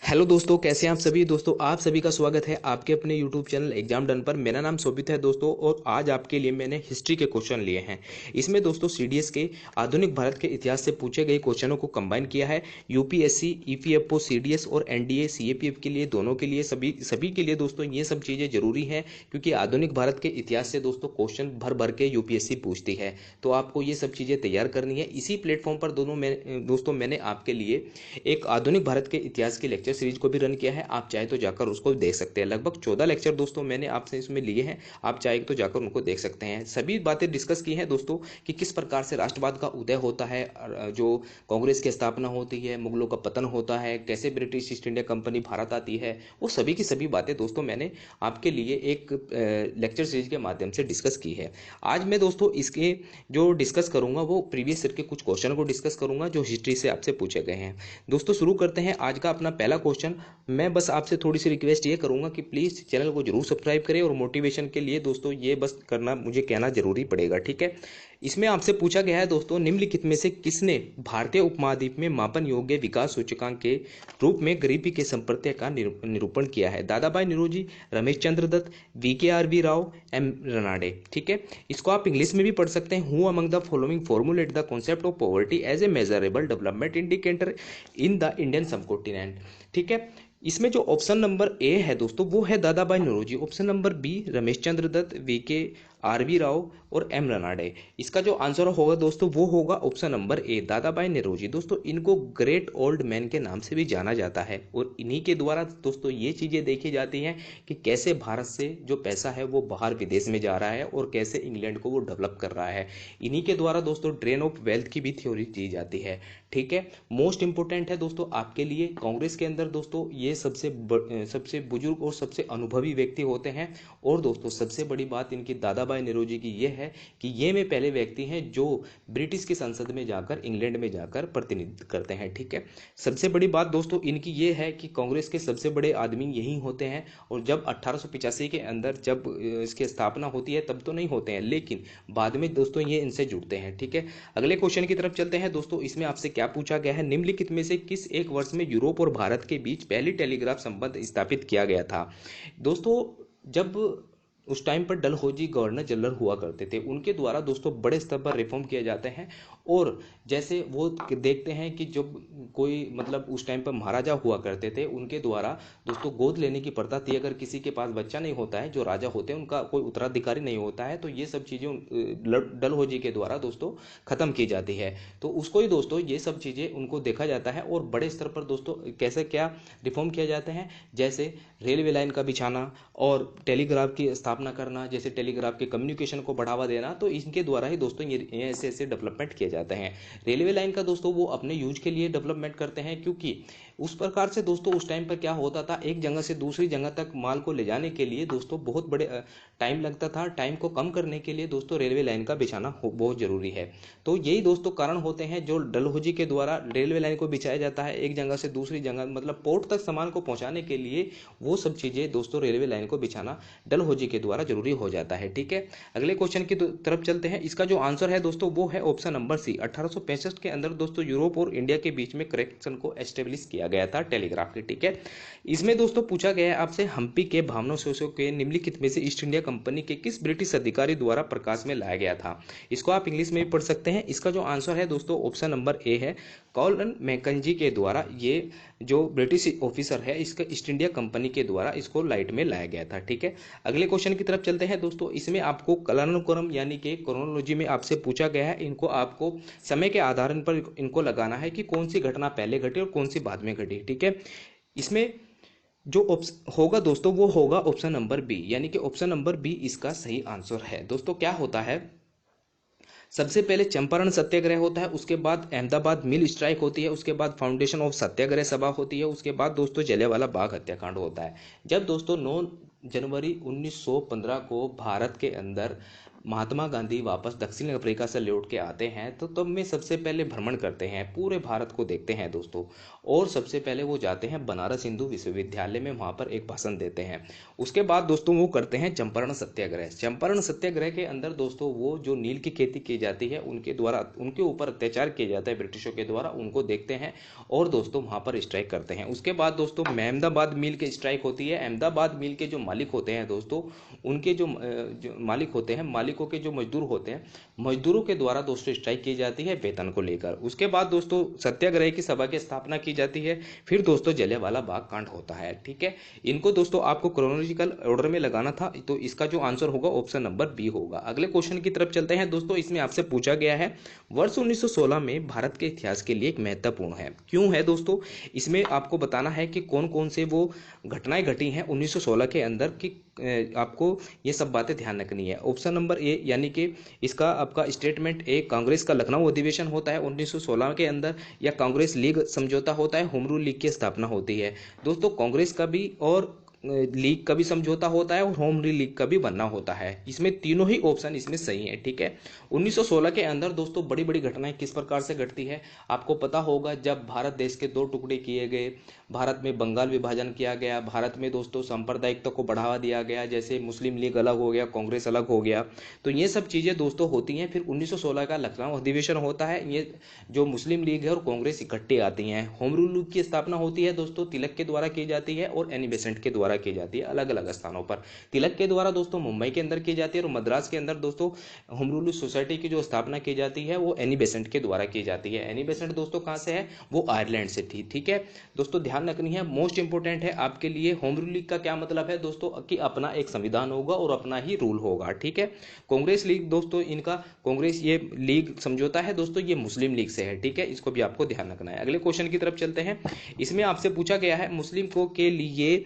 Hello दोस्तों, कैसे हैं आप सभी। दोस्तों, आप सभी का स्वागत है आपके अपने यूट्यूब चैनल एग्जाम डन पर। मेरा नाम शोभित है दोस्तों, और आज आपके लिए मैंने हिस्ट्री के क्वेश्चन लिए हैं। इसमें दोस्तों सीडीएस के आधुनिक भारत के इतिहास से पूछे गए क्वेश्चनों को कंबाइन किया है। यूपीएससी, ईपीएफओ, सीडीएस और एनडीए सीएपीएफ के लिए, दोनों के लिए, सभी सभी के लिए दोस्तों ये सब चीज़ें जरूरी हैं, क्योंकि आधुनिक भारत के इतिहास से दोस्तों क्वेश्चन भर भर के यूपीएससी पूछती है। तो आपको ये सब चीज़ें तैयार करनी है। इसी प्लेटफॉर्म पर दोस्तों मैंने आपके लिए एक आधुनिक भारत के इतिहास की लेक्चर सीरीज को भी रन किया है। आप चाहे तो जाकर उसको देख सकते हैं। लगभग 14 लेक्चर दोस्तों मैंने आपसे इसमें लिए हैं। आप चाहे तो जाकर उनको देख सकते हैं। सभी बातें डिस्कस की हैं दोस्तों, कि किस प्रकार से राष्ट्रवाद का उदय होता है, जो कांग्रेस की स्थापना होती है, मुगलों का पतन होता है, कैसे British east India company Bharat आती है, वो सभी की सभी बातें दोस्तों मैंने आपके लिए एक लेक्चर सीरीज के माध्यम से डिस्कस की है। आज मैं दोस्तों इसके जो डिस्कस करूंगा वो प्रीवियस ईयर के कुछ क्वेश्चन को डिस्कस करूंगा, जो हिस्ट्री से आपसे पूछे गए हैं। दोस्तों शुरू करते हैं आज का अपना पहला क्वेश्चन। मैं बस आपसे थोड़ी सी रिक्वेस्ट ये करूंगा कि प्लीज़ चैनल को जरूर सब्सक्राइब करें, और मोटिवेशन के लिए दोस्तों ये बस करना मुझे कहना जरूरी पड़ेगा, ठीक है। इसमें आपसे पूछा गया है दोस्तों, निम्नलिखित में से किसने भारतीय उपमहाद्वीप में मापन योग्य विकास सूचकांक के रूप में गरीबी के संप्रत्य का निरूपण किया है। Dadabhai Naoroji, Ramesh Chandra Dutt, V Rao, M Ranade, ठीक है। इसको आप इंग्लिश में भी पढ़ सकते हैं। Who among the following formulate the concept of poverty as a measurable development indicator in the Indian subcontinent, ठीक है। इसमें जो ऑप्शन नंबर ए है दोस्तों वो है Dadabhai Naoroji, option number B Ramesh Chandra Dutt, V Rao और एम रनाडे। इसका जो आंसर होगा दोस्तों वो होगा ऑप्शन नंबर ए, दादा भाई नौरोजी। दोस्तों इनको ग्रेट ओल्ड मैन के नाम से भी जाना जाता है, और इन्हीं के द्वारा दोस्तों ये चीजें देखी जाती हैं कि कैसे भारत से जो पैसा है वो बाहर विदेश में जा रहा है, और कैसे इंग्लैंड को वो डेवलप कर रहा है। इन्हीं के द्वारा दोस्तों ड्रेन ऑफ वेल्थ की भी थ्योरी दी जाती है, ठीक है। मोस्ट इंपोर्टेंट है दोस्तों आपके लिए, कांग्रेस के अंदर दोस्तों ये सबसे बुजुर्ग और सबसे अनुभवी व्यक्ति होते हैं। और दोस्तों सबसे बड़ी बात इनकी दादा भाई नौरोजी की ये है कि ये में पहले व्यक्ति हैं जो ब्रिटिश की संसद में जाकर, इंग्लैंड में जाकर प्रतिनिधित्व करते हैं, ठीक है। सबसे बड़ी बात दोस्तों इनकी ये है कि कांग्रेस के सबसे बड़े आदमी यही होते हैं, और जब 1885 के अंदर जब इसकी स्थापना होती है तब तो नहीं होते हैं, लेकिन बाद में दोस्तों ये इनसे जुड़ते हैं, ठीक है। अगले क्वेश्चन की तरफ चलते हैं दोस्तों। इसमें आपसे क्या पूछा गया है, निम्नलिखित में से किस एक वर्ष में यूरोप और भारत के बीच पहली टेलीग्राफ संबंध स्थापित किया गया था। दोस्तों जब उस टाइम पर डलहौजी गवर्नर जनरल हुआ करते थे, उनके द्वारा दोस्तों बड़े स्तर पर रिफॉर्म किए जाते हैं। और जैसे वो देखते हैं कि जब कोई मतलब उस टाइम पर महाराजा हुआ करते थे, उनके द्वारा दोस्तों गोद लेने की प्रथा थी। अगर किसी के पास बच्चा नहीं होता है, जो राजा होते हैं उनका कोई उत्तराधिकारी नहीं होता है, तो ये सब चीज़ें डलहौजी के द्वारा दोस्तों खत्म की जाती है। तो उसको ही दोस्तों ये सब चीज़ें उनको देखा जाता है, और बड़े स्तर पर दोस्तों कैसे क्या रिफॉर्म किया जाते हैं, जैसे रेलवे लाइन का बिछाना और टेलीग्राफ की स्थापना करना, जैसे टेलीग्राफ के कम्युनिकेशन को बढ़ावा देना। तो इनके द्वारा ही दोस्तों ये ऐसे ऐसे डेवलपमेंट किए जाते हैं। रेलवे लाइन का दोस्तों वो अपने यूज के लिए डेवलपमेंट करते हैं, क्योंकि उस प्रकार से दोस्तों उस टाइम पर क्या होता था, एक जगह से दूसरी जगह तक माल को ले जाने के लिए दोस्तों बहुत बड़े टाइम लगता था। टाइम को कम करने के लिए दोस्तों रेलवे लाइन का बिछाना बहुत जरूरी है। तो यही दोस्तों कारण होते हैं, जो डलहौजी के द्वारा रेलवे लाइन को बिछाया जाता है एक जगह से दूसरी जगह, मतलब पोर्ट तक सामान को पहुंचाने के लिए वो सब चीजें दोस्तों रेलवे लाइन को बिछाना डलहौजी के द्वारा जरूरी हो जाता है, ठीक है। अगले क्वेश्चन की तरफ चलते हैं। इसका जो आंसर है दोस्तों वो है ऑप्शन नंबर सी, 1865 के अंदर दोस्तों यूरोप और इंडिया के बीच में कनेक्शन को एस्टेब्लिश किया गया था टेलीग्राफ की, ठीक है। इसमें दोस्तों पूछा गया है आपसे, हम्पी के भावनावशेषों के निम्नलिखित में से ईस्ट इंडिया कंपनी के किस ब्रिटिश अधिकारी द्वारा प्रकाश में लाया गया था। इसको आप इंग्लिश में भी पढ़ सकते हैं। इसका जो आंसर है दोस्तों ऑप्शन नंबर ए है, कॉलन मैकेंजी के द्वारा ये जो ब्रिटिश ऑफिसर है इसका ईस्ट इंडिया कंपनी के द्वारा इसको लाइट में लाया गया था, ठीक है। अगले क्वेश्चन की तरफ चलते हैं दोस्तों। इसमें आपको कालानुक्रम यानी कि क्रोनोलॉजी में आपसे पूछा गया है, इनको आपको समय के आधार पर इनको लगाना है कि कौन सी घटना पहले घटी और कौन सी बाद में घटी, ठीक है। इसमें जो ऑप्शन होगा दोस्तों वो होगा ऑप्शन नंबर बी, यानी कि ऑप्शन नंबर बी इसका सही आंसर है। दोस्तों क्या होता है, सबसे पहले चंपारण सत्याग्रह होता है, उसके बाद अहमदाबाद मिल स्ट्राइक होती है, उसके बाद फाउंडेशन ऑफ सत्याग्रह सभा होती है, उसके बाद दोस्तों जलियांवाला बाग हत्याकांड होता है। जब दोस्तों 9 जनवरी 1915 को भारत के अंदर महात्मा गांधी वापस दक्षिण अफ्रीका से लौट के आते हैं तो तब में सबसे पहले भ्रमण करते हैं, पूरे भारत को देखते हैं दोस्तों। और सबसे पहले वो जाते हैं बनारस हिंदू विश्वविद्यालय में, वहाँ पर एक भाषण देते हैं। उसके बाद दोस्तों वो करते हैं चंपारण सत्याग्रह। चंपारण सत्याग्रह के अंदर दोस्तों वो जो नील की खेती की जाती है उनके द्वारा, उनके ऊपर अत्याचार किया जाता है ब्रिटिशों के द्वारा, उनको देखते हैं और दोस्तों वहाँ पर स्ट्राइक करते हैं। उसके बाद दोस्तों अहमदाबाद मिल की स्ट्राइक होती है। अहमदाबाद मिल के जो मालिक होते हैं दोस्तों, उनके जो मालिक होते हैं, मालिकों के जो मजदूर होते हैं, मजदूरों के द्वारा दोस्तों स्ट्राइक की जाती है वेतन को लेकर। उसके बाद दोस्तों सत्याग्रह की सभा की स्थापना की जाती है। फिर दोस्तों जलियांवाला बाग कांड होता है। ठीक है, इनको दोस्तों आपको क्रोनोलॉजिकल ऑर्डर में लगाना था, तो इसका जो आंसर होगा ऑप्शन नंबर बी होगा। अगले क्वेश्चन की तरफ चलते हैं दोस्तों। इसमें आपसे पूछा गया है वर्ष 1916 में भारत के इतिहास के लिए एक महत्वपूर्ण है, क्यों है दोस्तों? इसमें आपको बताना है कि कौन कौन से वो घटनाएं घटी हैं 1916 के अंदर कि आपको ये सब बातें ध्यान रखनी है। ऑप्शन नंबर ए यानी कि इसका आपका स्टेटमेंट ए, कांग्रेस का लखनऊ अधिवेशन होता है 1916 के अंदर, या कांग्रेस लीग समझौता होता है, होम रूल लीग की स्थापना होती है। दोस्तों कांग्रेस का भी और लीग का भी समझौता होता है और होम रूल लीग का भी बनना होता है। इसमें तीनों ही ऑप्शन इसमें सही है। ठीक है, 1916 के अंदर दोस्तों बड़ी बड़ी घटनाएं किस प्रकार से घटती है आपको पता होगा। जब भारत देश के दो टुकड़े किए गए, भारत में बंगाल विभाजन किया गया, भारत में दोस्तों सांप्रदायिकता को बढ़ावा दिया गया, जैसे मुस्लिम लीग अलग हो गया, कांग्रेस अलग हो गया, तो ये सब चीजें दोस्तों होती हैं। फिर 1916 का लखनऊ अधिवेशन होता है, ये जो मुस्लिम लीग है और कांग्रेस इकट्ठे आती हैं। होम रूल लीग की स्थापना होती है दोस्तों, तिलक के द्वारा की जाती है और एनी बेसेंट के द्वारा की जाती है, अलग अलग स्थानों पर। तिलक के द्वारा दोस्तों मुंबई के अंदर की जाती है और मद्रास के अंदर दोस्तों होम रूल सोसाइटी की जो स्थापना की जाती है वो एनी बेसेंट के द्वारा की जाती है। एनी बेसेंट दोस्तों कहां से है? वो आयरलैंड से थी। ठीक है दोस्तों, ध्यान रखनी है, मोस्ट इंपोर्टेंट है आपके लिए। होम रूल लीग का क्या मतलब है दोस्तों? कि अपना एक संविधान होगा और अपना ही रूल होगा। ठीक है, कांग्रेस लीग दोस्तों, इनका कांग्रेस ये लीग समझौता है दोस्तों, ये मुस्लिम लीग से है। ठीक है, इसको भी आपको ध्यान रखना है। अगले क्वेश्चन की तरफ चलते हैं। इसमें आपसे पूछा गया है मुस्लिम को के लिए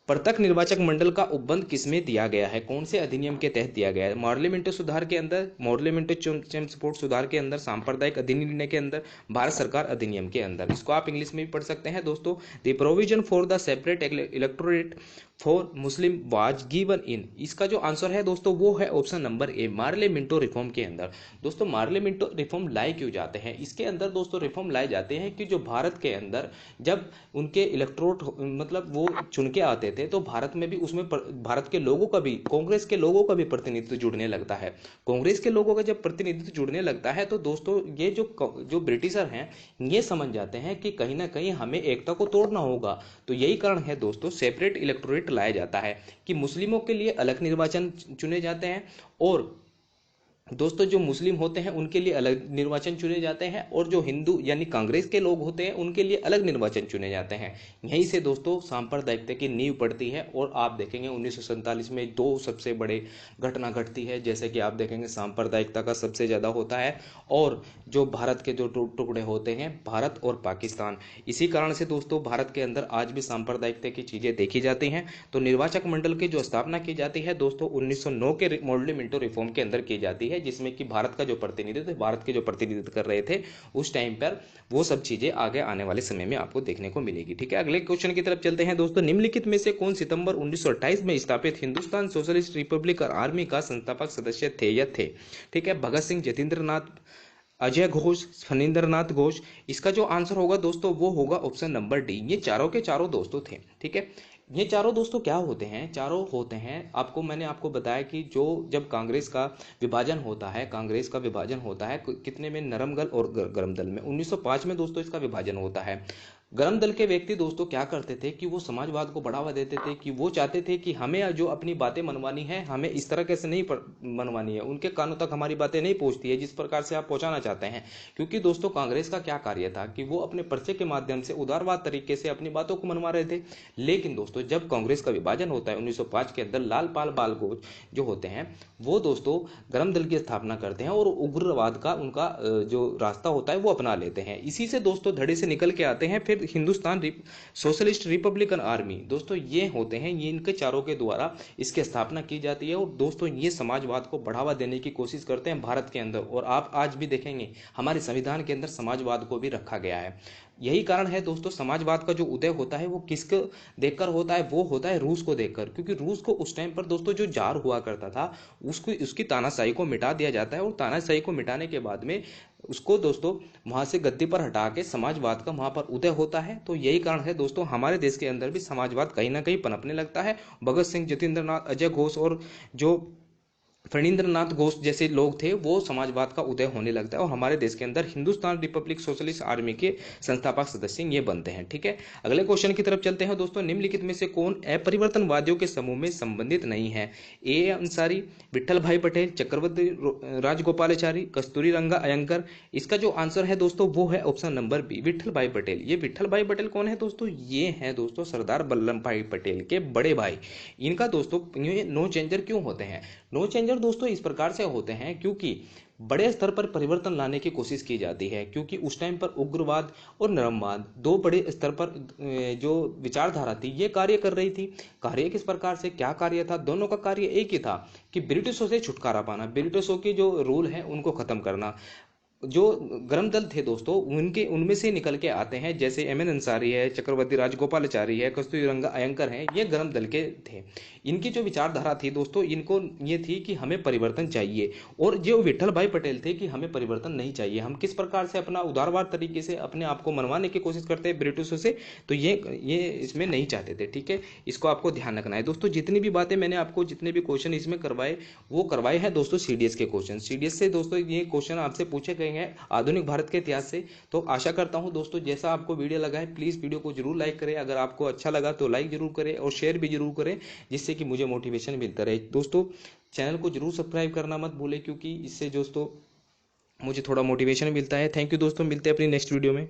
प्रत्यक्ष निर्वाचक मंडल का उपबंध किसमें दिया गया है, कौन से अधिनियम के तहत दिया गया है? मॉडलिमेंटो सुधार के अंदर, मॉडलिमेंटो चेम्सफोर्ड सुधार के अंदर, सांप्रदायिक अधिनियम के अंदर, भारत सरकार अधिनियम के अंदर। इसको आप इंग्लिश में भी पढ़ सकते हैं दोस्तों। The provision for the separate electorate for Muslim was given in, इसका जो आंसर है दोस्तों वो है option number A, Morley Minto reform के अंदर। दोस्तों मार्ले मिंटो रिफॉर्म लाए क्यों जाते हैं? इसके अंदर दोस्तों रिफॉर्म लाए जाते हैं कि जो भारत के अंदर जब उनके इलेक्टोरेट मतलब वो चुन के आते थे, तो भारत में भी उसमें भारत के लोगों का भी, कांग्रेस के लोगों का भी प्रतिनिधित्व जुड़ने लगता है। कांग्रेस के लोगों का जब प्रतिनिधित्व जुड़ने लगता है तो दोस्तों ये जो ब्रिटिशर हैं ये समझ जाते हैं कि कहीं ना कहीं हमें एकता को तोड़ना होगा। तो यही कारण है दोस्तों सेपरेट इलेक्टोरेट लाया जाता है कि मुस्लिमों के लिए अलग निर्वाचन चुने जाते हैं और दोस्तों जो मुस्लिम होते हैं उनके लिए अलग निर्वाचन चुने जाते हैं, और जो हिंदू यानी कांग्रेस के लोग होते हैं उनके लिए अलग निर्वाचन चुने जाते हैं। यहीं से दोस्तों सांप्रदायिकता की नींव पड़ती है। और आप देखेंगे 1947 में दो सबसे बड़े घटना घटती है, जैसे कि आप देखेंगे सांप्रदायिकता का सबसे ज्यादा होता है और जो भारत के जो टुकड़े होते हैं, भारत और पाकिस्तान। इसी कारण से दोस्तों भारत के अंदर आज भी सांप्रदायिकता की चीजें देखी जाती हैं। तो निर्वाचक मंडल की जो स्थापना की जाती है दोस्तों 1909 के मॉडलिमेंटो रिफॉर्म के अंदर की जाती है, जिसमें कि भारत का जो प्रतिनिधित्व, भारत के जो प्रतिनिधित्व कर रहे थे उस टाइम पर, वो सब चीजें आगे आने वाले समय में आपको देखने को मिलेगी। ठीक है, अगले क्वेश्चन की तरफ चलते हैं दोस्तों। निम्नलिखित में से कौन सितंबर 1928 में स्थापित हिंदुस्तान सोशलिस्ट रिपब्लिक आर्मी का संस्थापक सदस्य थे या थे? ठीक है, भगत सिंह, जतींद्र नाथ, अजय घोष, फणींद्र नाथ घोष। इसका जो आंसर होगा दोस्तों वो होगा ऑप्शन नंबर डी, ये चारों के चारों दोस्तों थे। ठीक है, ये चारों दोस्तों क्या होते हैं? चारों होते हैं, मैंने आपको बताया कि जो जब कांग्रेस का विभाजन होता है, कांग्रेस का विभाजन होता है कितने में, नरम दल और गर्म दल में। 1905 में दोस्तों इसका विभाजन होता है। गर्म दल के व्यक्ति दोस्तों क्या करते थे कि वो समाजवाद को बढ़ावा देते थे, कि वो चाहते थे कि हमें जो अपनी बातें मनवानी है, हमें इस तरह से नहीं मनवानी है, उनके कानों तक हमारी बातें नहीं पहुंचती है जिस प्रकार से आप पहुंचाना चाहते हैं। क्योंकि दोस्तों कांग्रेस का क्या कार्य था कि वो अपने पर्चे के माध्यम से उदारवाद तरीके से अपनी बातों को मनवा रहे थे। लेकिन दोस्तों जब कांग्रेस का विभाजन होता है 1905 के अंदर, लाल पाल बाल घोष जो होते हैं वो दोस्तों गर्म दल की स्थापना करते हैं और उग्रवाद का उनका जो रास्ता होता है वो अपना लेते हैं। इसी से दोस्तों धड़े से निकल के आते हैं। फिर फिर हिंदुस्तान सोशलिस्ट रिपब्लिकन आर्मी, दोस्तों ये होते हैं, ये इनके चारों के द्वारा इसकी स्थापना की जाती है। और दोस्तों ये समाजवाद को बढ़ावा देने की कोशिश करते हैं भारत के अंदर, और आप आज भी देखेंगे हमारे संविधान के अंदर समाजवाद को भी रखा गया है। यही कारण है दोस्तों, समाजवाद का जो उदय होता है वो किसको देखकर होता है, वो होता है रूस को देखकर, क्योंकि रूस को उस टाइम पर दोस्तों जो जार हुआ करता था उसको, उसकी तानाशाही को मिटा दिया जाता है, और तानाशाही को मिटाने के बाद में उसको दोस्तों वहां से गद्दी पर हटा के समाजवाद का वहां पर उदय होता है। तो यही कारण है दोस्तों, हमारे देश के अंदर भी समाजवाद कहीं ना कहीं पनपने लगता है। भगत सिंह, जतिंद्र नाथ, अजय घोष और जो फणींद्रनाथ घोष जैसे लोग थे, वो समाजवाद का उदय होने लगता है, और हमारे देश के अंदर हिंदुस्तान रिपब्लिक सोशलिस्ट आर्मी के संस्थापक सदस्य ये बनते हैं। ठीक है, अगले क्वेश्चन की तरफ चलते हैं दोस्तों। निम्नलिखित में से कौन अपरिवर्तनवादियों के समूह में संबंधित नहीं है? ए अंसारी, विट्ठल भाई पटेल, चक्रवर्ती राजगोपालाचारी, कस्तूरी रंगा अयंकर। इसका जो आंसर है दोस्तों वो है ऑप्शन नंबर बी, विट्ठल भाई पटेल। ये विट्ठल भाई पटेल कौन है दोस्तों? ये है दोस्तों सरदार वल्लभ भाई पटेल के बड़े भाई। इनका दोस्तों ये नो चेंजर क्यों होते हैं? नो चेंजर दोस्तों इस प्रकार से होते हैं क्योंकि बड़े स्तर पर परिवर्तन लाने की कोशिश की जाती है, क्योंकि उस टाइम पर उग्रवाद और नरमवाद दो बड़े स्तर पर जो विचारधारा थी ये कार्य कर रही थी। कार्य किस प्रकार से, क्या कार्य था? दोनों का कार्य एक ही था कि ब्रिटिशों से छुटकारा पाना, ब्रिटिशों के जो रूल है उनको खत्म करना। जो गर्म दल थे दोस्तों उनके उनमें से निकल के आते हैं, जैसे एम एन अंसारी है, चक्रवर्ती राजगोपालाचारी है, कस्तूरी रंगा अयंकर हैं, ये गर्म दल के थे। इनकी जो विचारधारा थी दोस्तों, इनको ये थी कि हमें परिवर्तन चाहिए, और जो विट्ठल भाई पटेल थे कि हमें परिवर्तन नहीं चाहिए, हम किस प्रकार से अपना उदारवाद तरीके से अपने आप को मनवाने की कोशिश करते हैं ब्रिटिशों से, तो ये इसमें नहीं चाहते थे। ठीक है, इसको आपको ध्यान रखना है दोस्तों। जितनी भी बातें मैंने आपको, जितने भी क्वेश्चन इसमें करवाए, वो करवाए हैं दोस्तों सीडीएस के क्वेश्चन। सीडीएस से दोस्तों ये क्वेश्चन आपसे पूछे गए हैं आधुनिक भारत के इतिहास से। तो आशा करता हूं दोस्तों जैसा आपको वीडियो लगा है, प्लीज वीडियो को जरूर लाइक करें, अगर आपको अच्छा लगा तो लाइक जरूर करें और शेयर भी जरूर करें, जिससे कि मुझे मोटिवेशन मिलता रहे। दोस्तों चैनल को जरूर सब्सक्राइब करना मत भूलें, क्योंकि इससे दोस्तों मुझे थोड़ा मोटिवेशन मिलता है। थैंक यू दोस्तों, मिलते हैं अपनी नेक्स्ट वीडियो में।